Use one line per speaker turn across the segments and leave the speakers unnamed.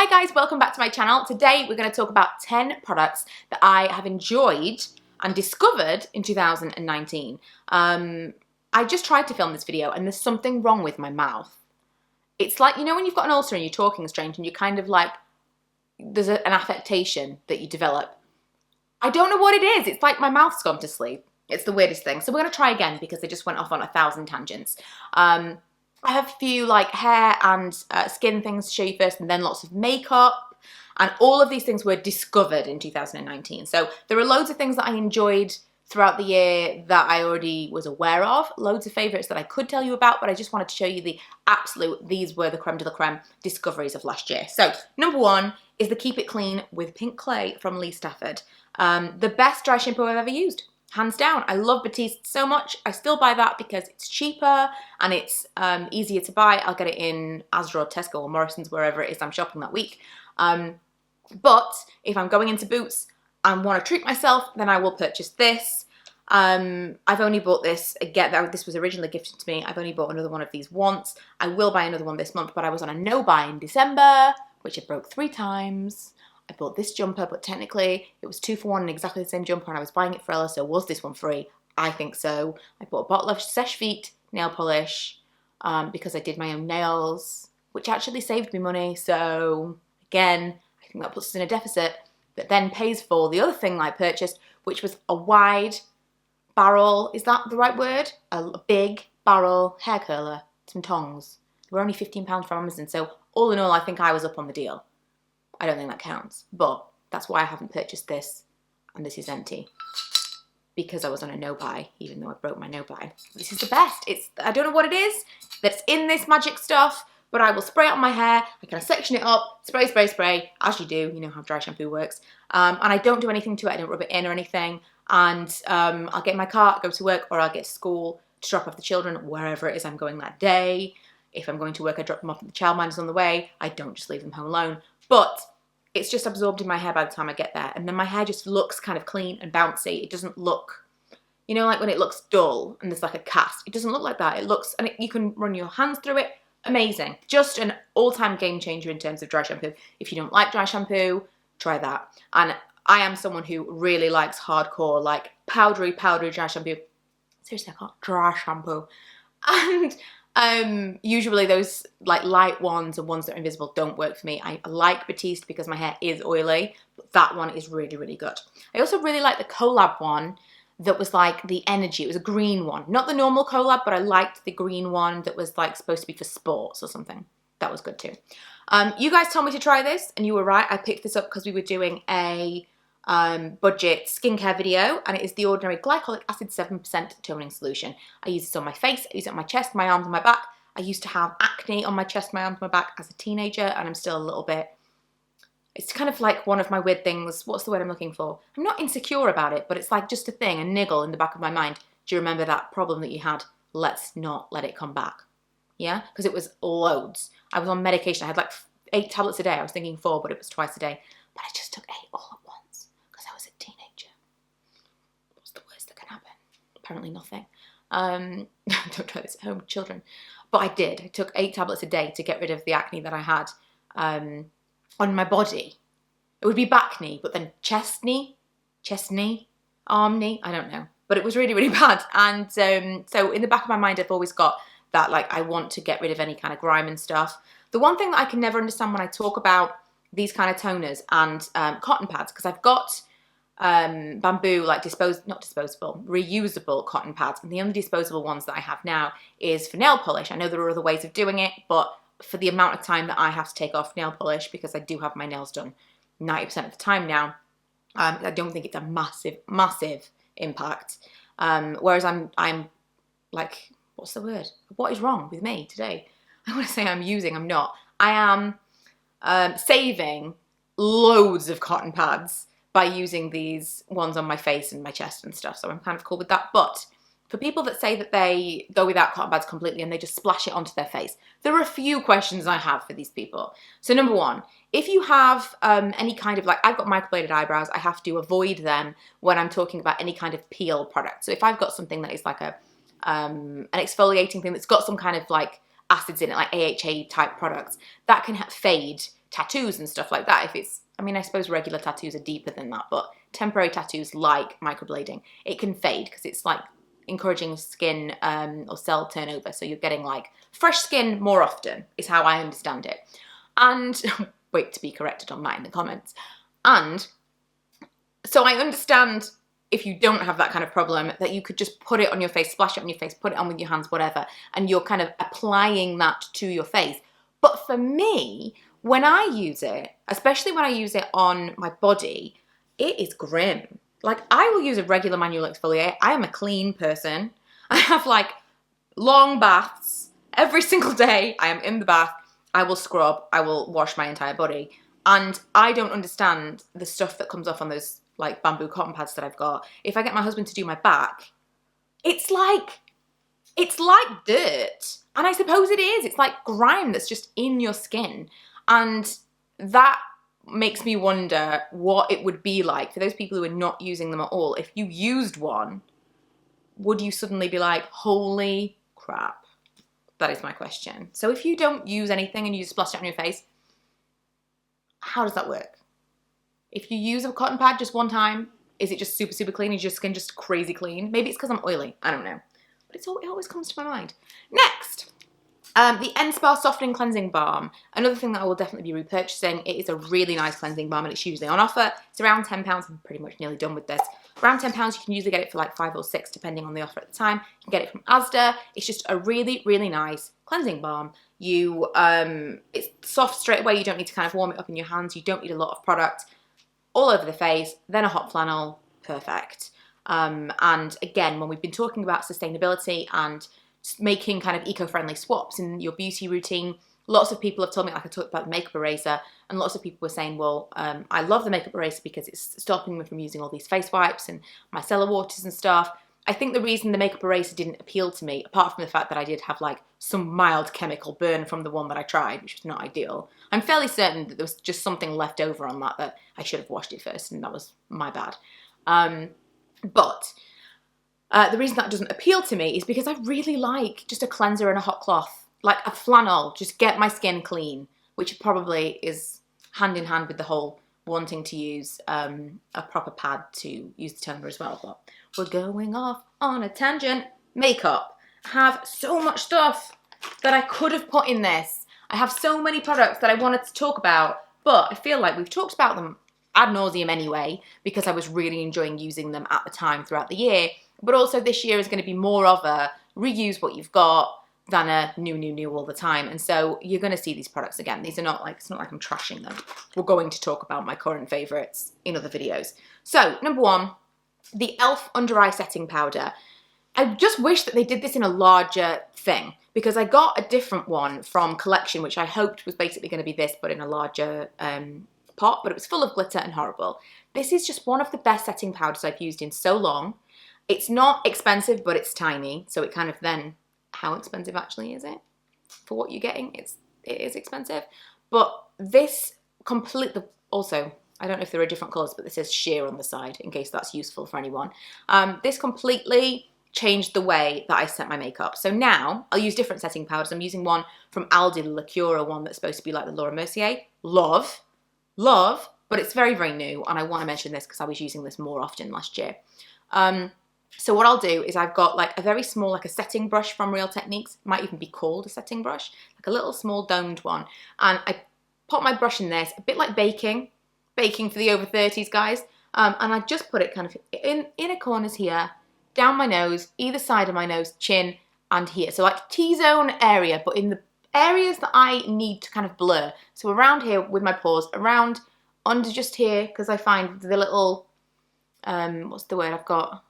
Hi guys, welcome back to my channel. Today we're going to talk about 10 products that I have enjoyed and discovered in 2019. I just tried to film this video and there's something wrong with my mouth. It's like, you know when you've got an ulcer and you're talking strange and you're kind of like, there's an affectation that you develop. I don't know what it is. It's like my mouth's gone to sleep. It's the weirdest thing. So we're going to try again because I just went off on 1,000 tangents. I have a few like hair and skin things to show you first, and then lots of makeup, and all of these things were discovered in 2019. So there are loads of things that I enjoyed throughout the year that I already was aware of, loads of favourites that I could tell you about, but I just wanted to show you the absolute, these were the creme de la creme discoveries of last year. So number one is the Keep It Clean with Pink Clay from Stafford. The best dry shampoo I've ever used. Hands down. I love Batiste so much. I still buy that because it's cheaper and it's easier to buy. I'll get it in Asda or Tesco or Morrison's, wherever it is I'm shopping that week. But if I'm going into Boots and want to treat myself, then I will purchase this. I've only bought this, again, this was originally gifted to me. I've only bought another one of these once. I will buy another one this month, but I was on a no-buy in December, which I broke 3 times. I bought this jumper, but technically it was 2 for 1 and exactly the same jumper, and I was buying it for Ella, so was this one free? I think so. I bought a bottle of Seche Vite nail polish because I did my own nails, which actually saved me money, so again, I think that puts us in a deficit, that then pays for the other thing I purchased, which was a wide barrel, is that the right word? A big barrel hair curler, some tongs. They were only £15 from Amazon, so all in all, I think I was up on the deal. I don't think that counts, but that's why I haven't purchased this, and this is empty, because I was on a no-buy, even though I broke my no-buy. This is the best. I don't know what it is that's in this magic stuff, but I will spray it on my hair, I kind of section it up, spray, spray, spray, as you do, you know how dry shampoo works, and I don't do anything to it, I don't rub it in or anything, and I'll get in my car, go to work, or I'll get to school to drop off the children, wherever it is I'm going that day. If I'm going to work, I drop them off at the childminders on the way. I don't just leave them home alone. But it's just absorbed in my hair by the time I get there. And then my hair just looks kind of clean and bouncy. It doesn't look, you know, like when it looks dull and there's like a cast. It doesn't look like that. It looks, and you can run your hands through it. Amazing. Just an all-time game changer in terms of dry shampoo. If you don't like dry shampoo, try that. And I am someone who really likes hardcore, like powdery dry shampoo. Seriously, I can't dry shampoo. And usually those like light ones and ones that are invisible don't work for me. I like Batiste because my hair is oily, but that one is really, really good. I also really like the collab one that was like the energy. It was a green one. Not the normal collab, but I liked the green one that was like supposed to be for sports or something. That was good too. You guys told me to try this and you were right. I picked this up because we were doing a budget skincare video, and it is the Ordinary Glycolic Acid 7% toning solution. I use this on my face, I use it on my chest, my arms and my back. I used to have acne on my chest, my arms, my back as a teenager, and I'm still a little bit, it's kind of like one of my weird things, what's the word I'm looking for? I'm not insecure about it, but it's like just a thing, a niggle in the back of my mind. Do you remember that problem that you had? Let's not let it come back. Yeah, because it was loads. I was on medication, I had like 8 tablets a day. I was thinking 4, but it was twice a day. But I just took 8 all at once. I was a teenager. What's the worst that can happen? Apparently nothing. Don't try this at home, children. But I did. I took 8 tablets a day to get rid of the acne that I had on my body. It would be back knee, but then chest knee, arm knee, I don't know. But it was really, really bad. And so in the back of my mind, I've always got that, like, I want to get rid of any kind of grime and stuff. The one thing that I can never understand when I talk about these kind of toners and cotton pads, because I've got bamboo, like reusable cotton pads, and the only disposable ones that I have now is for nail polish. I know there are other ways of doing it, but for the amount of time that I have to take off nail polish, because I do have my nails done 90% of the time now, I don't think it's a massive impact. Whereas I'm like, what's the word? What is wrong with me today? I want to say I'm not. I am saving loads of cotton pads by using these ones on my face and my chest and stuff, so I'm kind of cool with that. But for people that say that they go without cotton pads completely and they just splash it onto their face, there are a few questions I have for these people. So number one, if you have any kind of, like, I've got microbladed eyebrows, I have to avoid them when I'm talking about any kind of peel product. So if I've got something that is like an exfoliating thing that's got some kind of like acids in it, like AHA type products, that can fade tattoos and stuff like that, if it's, I mean, I suppose regular tattoos are deeper than that, but temporary tattoos like microblading, it can fade because it's like encouraging skin or cell turnover. So you're getting like fresh skin more often is how I understand it. And wait to be corrected on that in the comments. And so I understand if you don't have that kind of problem, that you could just put it on your face, splash it on your face, put it on with your hands, whatever, and you're kind of applying that to your face. But for me, when I use it, especially when I use it on my body, it is grim. Like, I will use a regular manual exfoliator. I am a clean person. I have like long baths every single day. I am in the bath. I will scrub. I will wash my entire body. And I don't understand the stuff that comes off on those like bamboo cotton pads that I've got. If I get my husband to do my back, it's like dirt. And I suppose it is. It's like grime that's just in your skin. And that makes me wonder what it would be like for those people who are not using them at all. If you used one, would you suddenly be like, holy crap? That is my question. So if you don't use anything and you just splash it on your face, how does that work? If you use a cotton pad just one time, is it just super, super clean? Is your skin just crazy clean? Maybe it's because I'm oily. I don't know. But it always comes to my mind. Next, the Nspa Softening Cleansing Balm. Another thing that I will definitely be repurchasing. It is a really nice cleansing balm and it's usually on offer. It's around £10. I'm pretty much nearly done with this. Around £10, you can usually get it for like 5 or 6 depending on the offer at the time. You can get it from Asda. It's just a really, really nice cleansing balm. It's soft straight away. You don't need to kind of warm it up in your hands. You don't need a lot of product. All over the face, then a hot flannel, perfect. And again, when we've been talking about sustainability and making kind of eco-friendly swaps in your beauty routine, lots of people have told me, like I talked about the makeup eraser, and lots of people were saying, well, I love the makeup eraser because it's stopping me from using all these face wipes and micellar waters and stuff. I think the reason the makeup eraser didn't appeal to me, apart from the fact that I did have like some mild chemical burn from the one that I tried, which was not ideal. I'm fairly certain that there was just something left over on that I should have washed it first, and that was my bad. But the reason that doesn't appeal to me is because I really like just a cleanser and a hot cloth, like a flannel, just get my skin clean, which probably is hand in hand with the whole wanting to use a proper pad to use the toner as well. But we're going off on a tangent. Makeup. I have so much stuff that I could have put in this. I have so many products that I wanted to talk about, but I feel like we've talked about them ad nauseum anyway, because I was really enjoying using them at the time throughout the year. But also this year is going to be more of a reuse what you've got than a new all the time. And so you're going to see these products again. These are not like, it's not like I'm trashing them. We're going to talk about my current favorites in other videos. So number one, the e.l.f. Under Eye Setting Powder. I just wish that they did this in a larger thing, because I got a different one from Collection, which I hoped was basically going to be this, but in a larger pot, but it was full of glitter and horrible. This is just one of the best setting powders I've used in so long. It's not expensive, but it's tiny, so it kind of then, how expensive actually is it? For what you're getting, it is expensive. But this completely, also, I don't know if there are different colours, but this says sheer on the side, in case that's useful for anyone. This completely changed the way that I set my makeup. So now, I'll use different setting powders. I'm using one from AUDIBLE, one that's supposed to be like the Laura Mercier. Love, but it's very, very new, and I want to mention this because I was using this more often last year. So what I'll do is I've got like a very small, like a setting brush from Real Techniques, might even be called a setting brush, like a little small domed one. And I put my brush in this, a bit like baking for the over 30s guys. And I just put it kind of in inner corners here, down my nose, either side of my nose, chin, and here. So like T-zone area, but in the areas that I need to kind of blur. So around here with my pores, around under just here, because I find the little, what's the word I've got?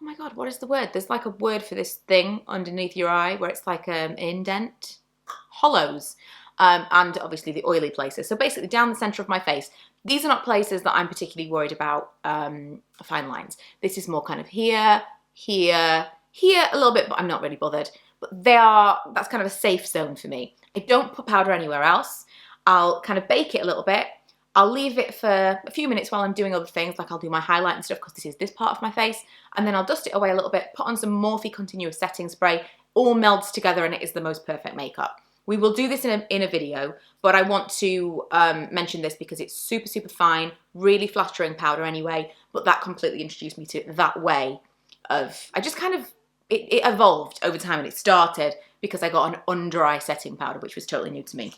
Oh my God, what is the word? There's like a word for this thing underneath your eye where it's like an indent. Hollows. And obviously the oily places. So basically down the center of my face. These are not places that I'm particularly worried about fine lines. This is more kind of here, here, here a little bit, but I'm not really bothered. But that's kind of a safe zone for me. I don't put powder anywhere else. I'll kind of bake it a little bit. I'll leave it for a few minutes while I'm doing other things, like I'll do my highlight and stuff because this is this part of my face, and then I'll dust it away a little bit, put on some Morphe Continuous Setting Spray, all melds together and it is the most perfect makeup. We will do this in a video, but I want to mention this because it's super, super fine, really flattering powder anyway, but that completely introduced me to that way of, I just kind of, it evolved over time, and it started because I got an under eye setting powder, which was totally new to me.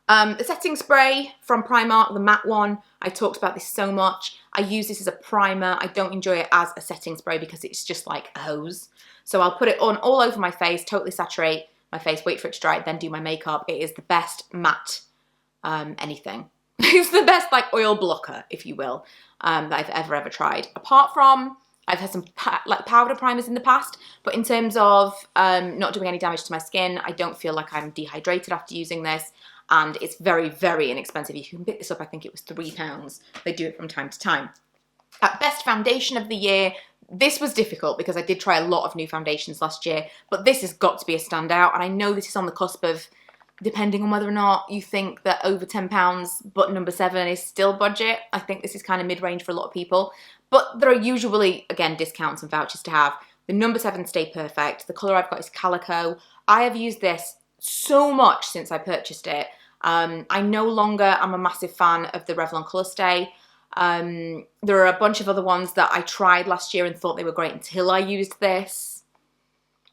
The setting spray from Primark, the matte one, I talked about this so much. I use this as a primer. I don't enjoy it as a setting spray because it's just like a hose. So I'll put it on all over my face, totally saturate my face, wait for it to dry, then do my makeup. It is the best matte anything. It's the best like oil blocker, if you will, that I've ever tried. Apart from, I've had some like powder primers in the past, but in terms of not doing any damage to my skin, I don't feel like I'm dehydrated after using this. And it's very, very inexpensive. You can pick this up, I think it was £3. They do it from time to time. At best foundation of the year, this was difficult because I did try a lot of new foundations last year, but this has got to be a standout. And I know this is on the cusp of, depending on whether or not you think that over £10, but number 7 is still budget. I think this is kind of mid-range for a lot of people. But there are usually, again, discounts and vouchers to have. The number 7 Stay Perfect. The colour I've got is Calico. I have used this so much since I purchased it. I no longer am a massive fan of the Revlon Colour Stay. There are a bunch of other ones that I tried last year and thought they were great until I used this.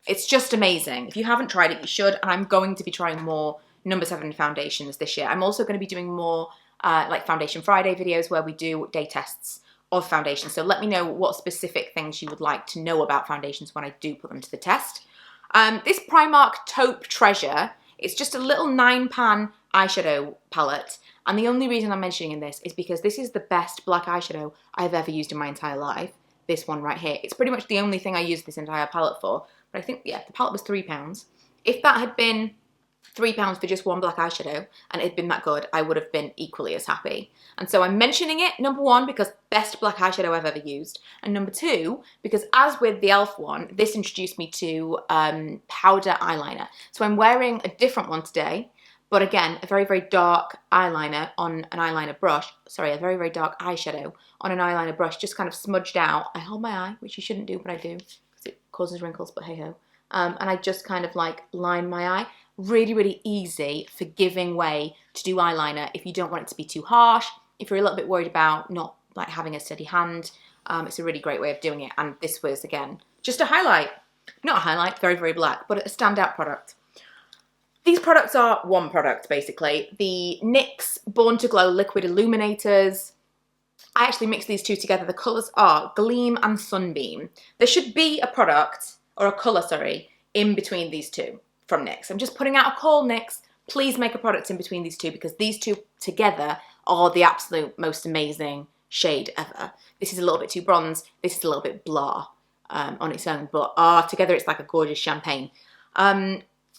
It's just amazing. If you haven't tried it, you should. And I'm going to be trying more number 7 foundations this year. I'm also going to be doing more like Foundation Friday videos where we do day tests of foundation. So let me know what specific things you would like to know about foundations when I do put them to the test. This Primark Taupe Treasure, it's just a little 9-pan eyeshadow palette. And the only reason I'm mentioning this is because this is the best black eyeshadow I've ever used in my entire life. This one right here. It's pretty much the only thing I used this entire palette for. But I think, yeah, the palette was £3. If that had been £3 for just one black eyeshadow and it had been that good, I would have been equally as happy. And so I'm mentioning it, number 1, because best black eyeshadow I've ever used. And number 2, because as with the e.l.f. one, this introduced me to powder eyeliner. So I'm wearing a different one today. But again, a very, very dark eyeliner on an eyeliner brush. Sorry, a very, very dark eyeshadow on an eyeliner brush, just kind of smudged out. I hold my eye, which you shouldn't do, but I do, because it causes wrinkles, but hey-ho. And I just kind of like line my eye. Really, really easy, forgiving way to do eyeliner if you don't want it to be too harsh, if you're a little bit worried about not like having a steady hand. It's a really great way of doing it. And this was, again, just a highlight. Not a highlight, very, very black, but a standout product. These products are one product, basically. The NYX Born to Glow Liquid Illuminators. I actually mixed these two together. The colours are Gleam and Sunbeam. There should be a product, or a colour, sorry, in between these two from NYX. I'm just putting out a call, NYX. Please make a product in between these two, because these two together are the absolute most amazing shade ever. This is a little bit too bronze. This is a little bit blah on its own, but together it's like a gorgeous champagne.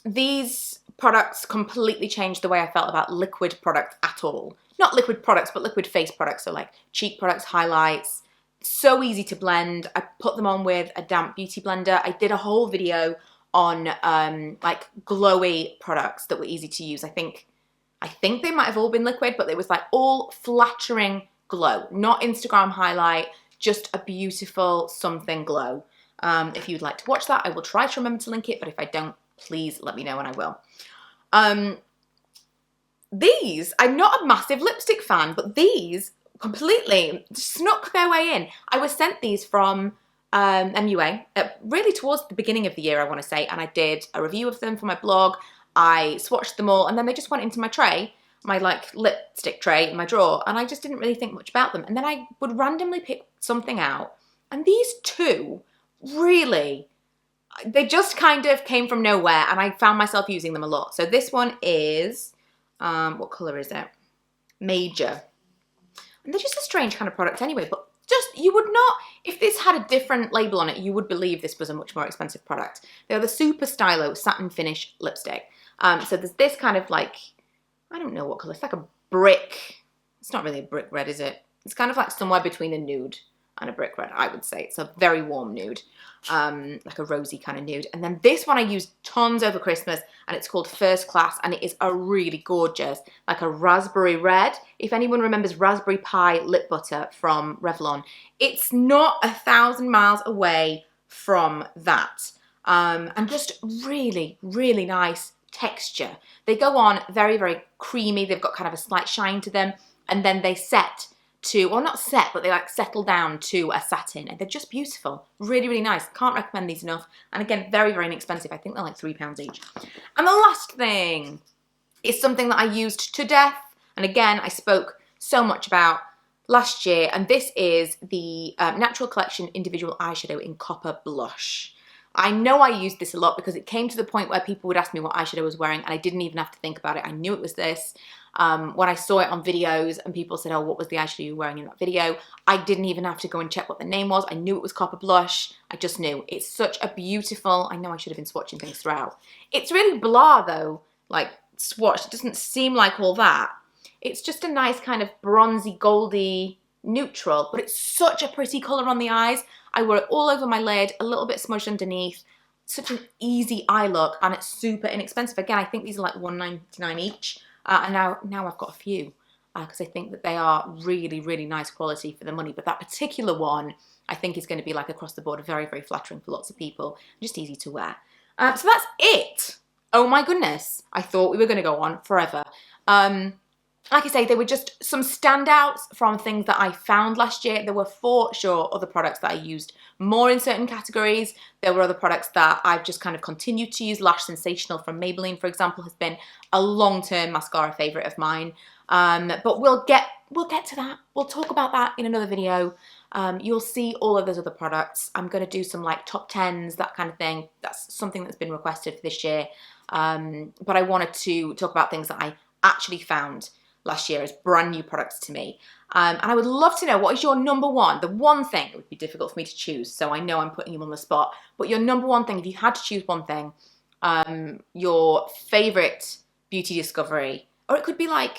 These products completely changed the way I felt about liquid products at all. Not liquid products, but liquid face products. So like cheek products, highlights. So easy to blend. I put them on with a damp beauty blender. I did a whole video on like glowy products that were easy to use. I think they might have all been liquid, but it was like all flattering glow. Not Instagram highlight, just a beautiful something glow. If you'd like to watch that, I will try to remember to link it, but if I don't, please let me know and I will. These, I'm not a massive lipstick fan, but these completely snuck their way in. I was sent these from MUA, really towards the beginning of the year, I want to say, and I did a review of them for my blog. I swatched them all, and then they just went into my tray, my like lipstick tray in my drawer, and I just didn't really think much about them. And then I would randomly pick something out, and these two really, they just kind of came from nowhere, and I found myself using them a lot. So this one is, what colour is it? Major. And they're just a strange kind of product anyway, but just, you would not, if this had a different label on it, you would believe this was a much more expensive product. They're the Super Stylo Satin Finish Lipstick. So there's this kind of like, I don't know what colour, it's like a brick, it's not really a brick red, is it? It's kind of like somewhere between a nude and a brick red, I would say. It's a very warm nude, like a rosy kind of nude. And then this one I used tons over Christmas, and it's called First Class, and it is a really gorgeous, like a raspberry red. If anyone remembers Raspberry Pi lip butter from Revlon, it's not 1,000 miles away from that. And just really, really nice texture. They go on very, very creamy. They've got kind of a slight shine to them, and then they set to, or not set, but they like settle down to a satin, and they're just beautiful. Really, really nice. Can't recommend these enough. And again, very, very inexpensive. I think they're like £3 each. And the last thing is something that I used to death, and again, I spoke so much about last year, and this is the Natural Collection Individual Eyeshadow in Copper Blush. I know I used this a lot because it came to the point where people would ask me what eyeshadow I was wearing, and I didn't even have to think about it. I knew it was this. When I saw it on videos and people said, oh, what was the eyeshadow you were wearing in that video? I didn't even have to go and check what the name was. I knew it was Copper Blush. I just knew. It's such a beautiful, I know I should have been swatching things throughout. It's really blah though, like swatched. It doesn't seem like all that. It's just a nice kind of bronzy, goldy neutral, but it's such a pretty colour on the eyes. I wore it all over my lid, a little bit smudged underneath. Such an easy eye look, and it's super inexpensive. Again, I think these are like $1.99 each. And now I've got a few because I think that they are really, really nice quality for the money. But that particular one, I think is going to be like across the board, very, very flattering for lots of people. Just easy to wear. So that's it. Oh my goodness. I thought we were going to go on forever. Like I say, they were just some standouts from things that I found last year. There were for sure other products that I used more in certain categories. There were other products that I've just kind of continued to use. Lash Sensational from Maybelline, for example, has been a long-term mascara favourite of mine. But we'll get to that. We'll talk about that in another video. You'll see all of those other products. I'm going to do some like top 10s, that kind of thing. That's something that's been requested for this year. But I wanted to talk about things that I actually found last year as brand new products to me. And I would love to know, what is your number one? The one thing, it would be difficult for me to choose, so I know I'm putting you on the spot, but your number one thing, if you had to choose one thing, your favourite beauty discovery, or it could be like,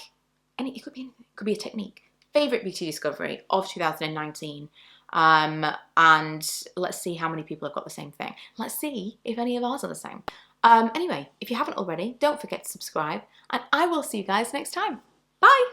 it could be a technique, favourite beauty discovery of 2019. And let's see how many people have got the same thing. Let's see if any of ours are the same. Anyway, if you haven't already, don't forget to subscribe, and I will see you guys next time. Bye!